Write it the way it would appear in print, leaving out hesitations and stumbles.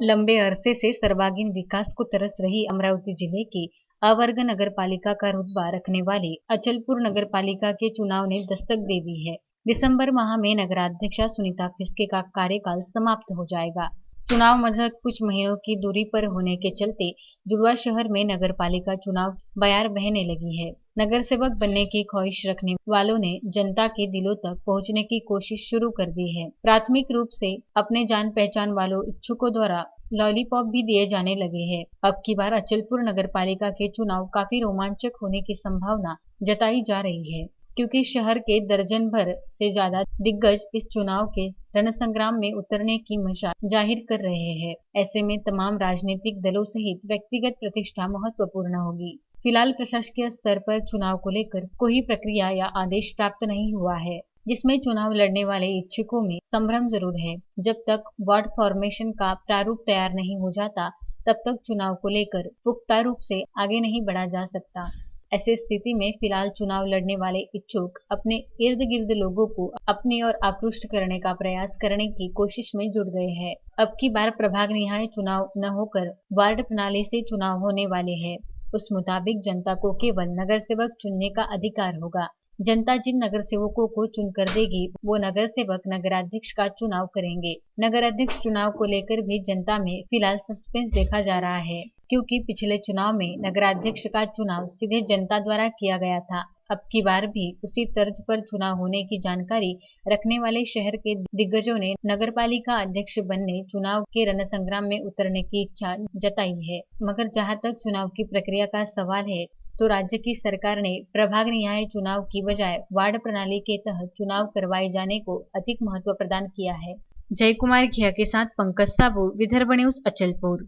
लंबे अरसे से सर्वांगीण विकास को तरस रही अमरावती जिले की अवर्ग नगर पालिका का रुतबा रखने वाली अचलपुर नगर पालिका के चुनाव ने दस्तक दे दी है। दिसंबर माह में नगराध्यक्षा सुनीता फिस्के का कार्यकाल समाप्त हो जाएगा। चुनाव महज कुछ महीनों की दूरी पर होने के चलते जुड़वा शहर में नगर पालिका चुनाव बयार बहने लगी है। नगर सेवक बनने की ख्वाहिश रखने वालों ने जनता के दिलों तक पहुंचने की कोशिश शुरू कर दी है। प्राथमिक रूप से अपने जान पहचान वालों इच्छुकों द्वारा लॉलीपॉप भी दिए जाने लगे हैं। अब की बार अचलपुर नगर पालिका के चुनाव काफी रोमांचक होने की संभावना जताई जा रही है, क्योंकि शहर के दर्जन भर से ज्यादा दिग्गज इस चुनाव के रणसंग्राम में उतरने की मंशा जाहिर कर रहे हैं। ऐसे में तमाम राजनीतिक दलों सहित व्यक्तिगत प्रतिष्ठा महत्वपूर्ण होगी। फिलहाल प्रशासकीय स्तर पर चुनाव को लेकर कोई प्रक्रिया या आदेश प्राप्त नहीं हुआ है, जिसमें चुनाव लड़ने वाले इच्छुकों में संभ्रम जरूर है। जब तक वार्ड फॉर्मेशन का प्रारूप तैयार नहीं हो जाता, तब तक चुनाव को लेकर पुख्ता रूप से आगे नहीं बढ़ा जा सकता। ऐसी स्थिति में फिलहाल चुनाव लड़ने वाले इच्छुक अपने इर्द गिर्द लोगों को अपनी ओर आकृष्ट करने का प्रयास करने की कोशिश में जुट गए हैं। अब की बार प्रभाग निहाय चुनाव न होकर वार्ड प्रणाली से चुनाव होने वाले हैं। उस मुताबिक जनता को केवल नगर सेवक चुनने का अधिकार होगा। जनता जिन नगर सेवकों को चुनकर देगी, वो नगर सेवक नगराध्यक्ष का चुनाव करेंगे। नगर अध्यक्ष चुनाव को लेकर भी जनता में फिलहाल सस्पेंस देखा जा रहा है, क्योंकि पिछले चुनाव में नगराध्यक्ष का चुनाव सीधे जनता द्वारा किया गया था। अब की बार भी उसी तर्ज पर चुनाव होने की जानकारी रखने वाले शहर के दिग्गजों ने नगरपालिका अध्यक्ष बनने चुनाव के रणसंग्राम में उतरने की इच्छा जताई है। मगर जहां तक चुनाव की प्रक्रिया का सवाल है, तो राज्य की सरकार ने प्रभाग निहाय चुनाव की बजाय वार्ड प्रणाली के तहत चुनाव करवाए जाने को अधिक महत्व प्रदान किया है। जय कुमार घिया के साथ पंकज साबू, विदर्भ न्यूज, अचलपुर।